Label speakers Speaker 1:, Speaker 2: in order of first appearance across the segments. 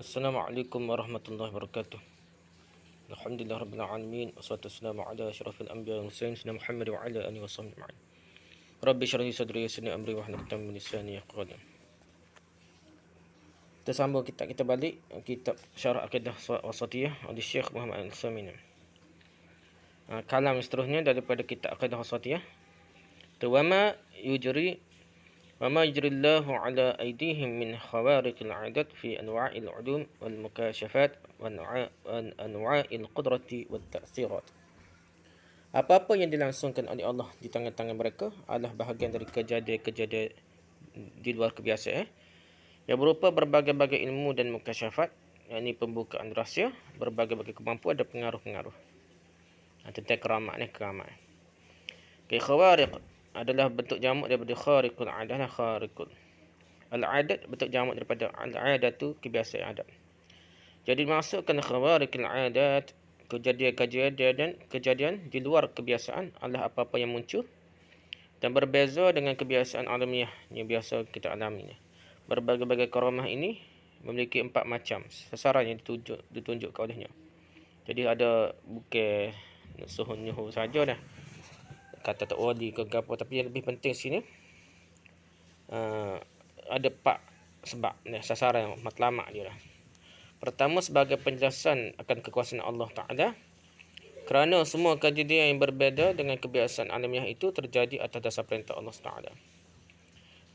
Speaker 1: Assalamualaikum warahmatullahi wabarakatuh. Alhamdulillah rabbil alamin wassalatu wassalamu ala asyrafil anbiya'i wal mursalin sayyidina Muhammad wa ala alihi washabbihi ajma'in. Rabbi shrah li sadri yassir li amri wahlul 'uqdatam min lisani yafqahu qawli. Kita sambung kita balik kitab Syarah Aqidah Wasatiyah oleh Syekh Muhammad Al-Utsaimin. Kalam seterusnya daripada kitab Aqidah Wasatiyah. وما يجري الله على أيديهم من خوارق العادات في أنواع العلوم والمكاشفات وأنواع القدرة والتأثيرات. Apa-apa yang dilangsungkan oleh Allah di tangan-tangan mereka adalah bahagian dari kejadian-kejadian di luar kebiasaan yang berupa berbagai-bagai ilmu dan mukasyafat, yakni pembukaan rahsia, berbagai-bagai kemampuan dan pengaruh-pengaruh. Tentang keramat. Khawariq adalah bentuk jamak daripada khariqul adah. Khariqul al-adat bentuk jamak daripada al-adatu, kebiasaan adat. Jadi masukkan khawariqul adat, kejadian di luar kebiasaan adalah apa-apa yang muncul dan berbeza dengan kebiasaan alamiah yang biasa kita alami. Berbagai-bagai karamah ini memiliki 4 macam sasaran yang ditunjukkan olehnya. Jadi ada bukan suhu saja dah, kata tak wali ke apa, tapi yang lebih penting sini ada 4 sebab sasaran matlamat dia lah. Pertama, sebagai penjelasan akan kekuasaan Allah Ta'ala, kerana semua kejadian yang berbeza dengan kebiasaan alamiah itu terjadi atas dasar perintah Allah Ta'ala.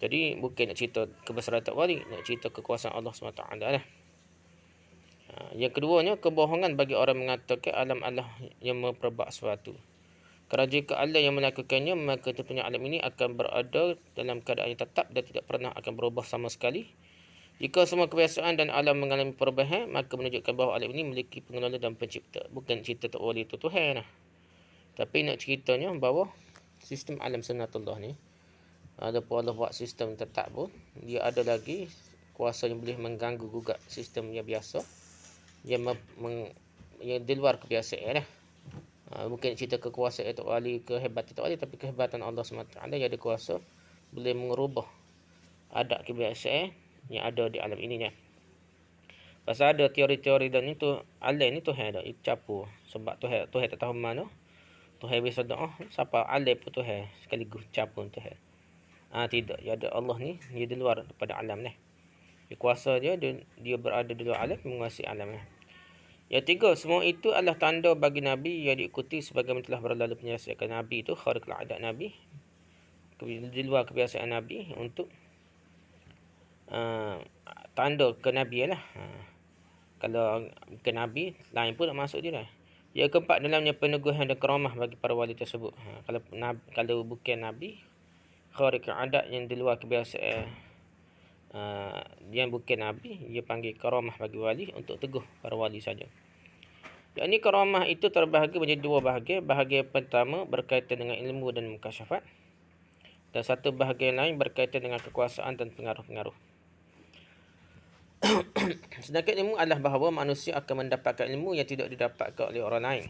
Speaker 1: Jadi bukan nak cerita kebesaran tak wali, nak cerita kekuasaan Allah SWT lah. Yang keduanya, kebohongan bagi orang mengatakan alam Allah yang memperbuat sesuatu. Kerana jika Allah yang melakukannya, maka tentunya alam ini akan berada dalam keadaan yang tetap dan tidak pernah akan berubah sama sekali. Jika semua kebiasaan dan alam mengalami perubahan, maka menunjukkan bahawa alam ini memiliki pengelola dan pencipta. Bukan cerita tak wali itu Tuhan lah. Tapi nak ceritanya bahawa sistem alam sunnatullah ni, walaupun Allah buat sistem tetap pun, dia ada lagi kuasa yang boleh mengganggu juga sistem yang biasa, yang di luar kebiasaan lah. Bukan cerita kekuasaan Tok Wali, kehebatan Tok Wali, tapi kehebatan Allah SWT yang ada kuasa boleh mengubah adat kebiasaan yang ada di alam ini. Pasal ada teori-teori dan itu alam ni Tuhan dah campur. Sebab Tuhan tak tahu mana, Tuhan bisa doa siapa alam pun Tuhan sekaligus campur Tuhan. Tidak, ya ada Allah ni, dia di luar daripada alam ni. Kuasa dia berada di luar alam, menguasai alam ni. Yang tiga, semua itu adalah tanda bagi Nabi yang diikuti sebagaimana telah berlalu penjelasan Nabi itu, khariqul adat Nabi, di luar kebiasaan Nabi, untuk tanda ke Nabi lah. Kalau ke Nabi, lain pun nak masuk dia lah. Yang keempat, dalamnya peneguhan dan karamah bagi para wali tersebut. Kalau bukan Nabi, khariqul adat yang di luar kebiasaan, yang bukan Nabi, dia panggil karamah bagi wali untuk teguh para wali saja. Yang ini karamah itu terbahagi menjadi 2 bahagian. Bahagian pertama berkaitan dengan ilmu dan mukasyafat, dan satu bahagian lain berkaitan dengan kekuasaan dan pengaruh-pengaruh. Sedangkan ilmu adalah bahawa manusia akan mendapatkan ilmu yang tidak didapatkan oleh orang lain.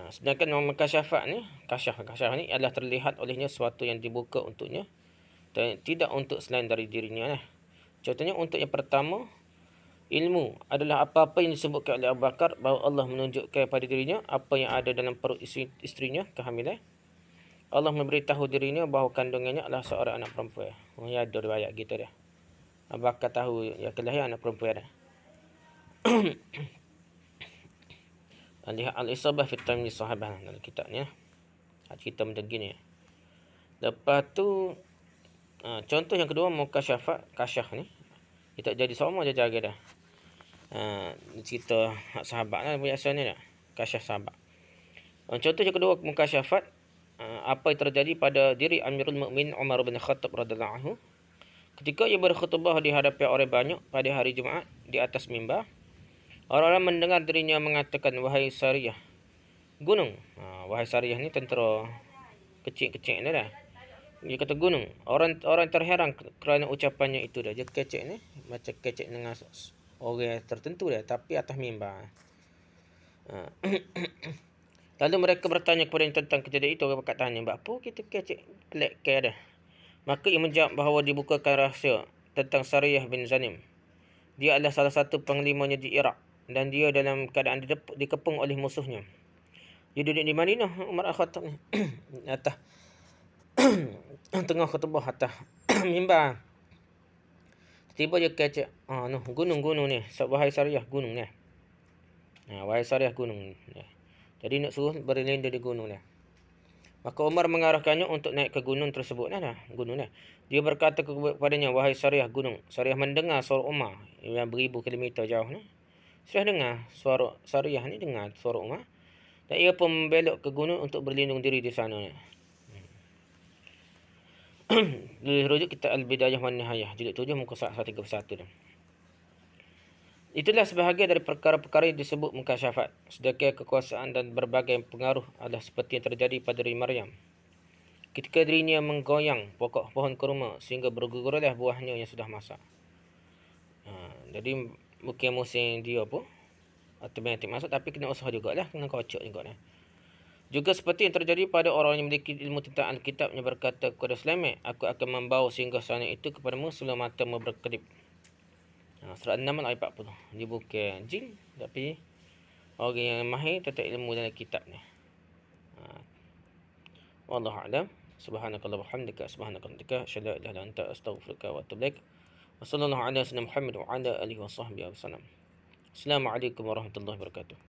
Speaker 1: Sedangkan mukasyafat ni, kasyaf ni adalah terlihat olehnya sesuatu yang dibuka untuknya dan tidak untuk selain dari dirinya lah. Contohnya untuk yang pertama, ilmu adalah apa-apa yang disebutkan oleh Abu Bakar bahawa Allah menunjukkan pada dirinya apa yang ada dalam perut isterinya, kehamilan. Allah memberitahu dirinya bahawa kandungannya adalah seorang anak perempuan. Ya, ada riwayat gitu dah. Abu Bakar tahu yang kelahiran anak perempuan dah. Lihat Al-Isabah fi Tamyiz Sahabah dalam kitabnya. Cerita macam gini. Lepas tu contoh yang kedua, mukasyafat, kasyaf ni. Dia tak jadi sama je jaga dah. Cerita sahabat lah biasanya dah. Kasyaf sahabat. Contoh yang kedua, mukasyafat, apa yang terjadi pada diri Amirul Mukminin Umar bin Khattab radhiyallahu anhu ketika ia berkhutbah di hadapan orang banyak pada hari Jumaat di atas mimbar. Orang-orang mendengar dirinya mengatakan, wahai Sariyah gunung. Wahai Sariyah ni tentera kecil-kecil ni dah. Dia kata gunung. Orang terheran kerana ucapannya itu dah. Dia kecek ni macam kecek dengan orang tertentu dah, tapi atas mimbar. Lalu mereka bertanya kepada tentang kejadian itu. Orang berkata tanya, apa kita kecek pelik ke dah? Maka ia menjawab bahawa dibukakan rahsia tentang Sariyah bin Zanim dia adalah salah satu panglimanya di Iraq dan dia dalam keadaan dikepung oleh musuhnya. Dia duduk di Madinah, Umar Al-Khattab ni atas tengah khutbah atas mimbar. Tiba dia kecek, gunung-gunung ni, wahai Sariyah gunung ni. Wahai Sariyah gunung ni. Jadi nak suruh berlindung di gunung ni. Maka Umar mengarahkannya untuk naik ke gunung tersebut. Gunung ni. Dia berkata kepadanya, wahai Sariyah gunung. Sariyah mendengar suara Umar yang beribu kilometer jauh ni. Sudah dengar suara Sariyah ni, dengar suara Umar. Dan ia pun membelok ke gunung untuk berlindung diri di sana ni. Rujuk kitab Al-Bidayah wan Nihayah, jilid 7 muka 131 tu. Itulah sebahagian dari perkara-perkara yang disebut mukasyafat. Sedekah kekuasaan dan berbagai pengaruh adalah seperti yang terjadi pada diri Maryam. Ketika dirinya menggoyang pokok pohon kurma sehingga bergugurlah buahnya yang sudah masak. Jadi bukan musim dia pun automatik masuk, tapi kena usaha jugalah, kena kocok juga. Juga seperti yang terjadi pada orang yang memiliki ilmu tentang Alkitab yang berkata kepada Sulaiman, aku akan membawa singgahsana itu kepadamu sebelum matamu berkedip. Surat 6 ayat 40. Dia bukan jin, tapi orang yang mahir tentang ilmu dalam kitab ni. Wallahu a'lam. Subhanakallah wa hamdika, subhanakallahika, asyhadu an la ilaha illa anta, astaghfiruka wa atubu ilaik. Wassallallahu ala sayyidina Muhammad wa ala alihi wa sahbihi wasallam. Assalamualaikum warahmatullahi wabarakatuh.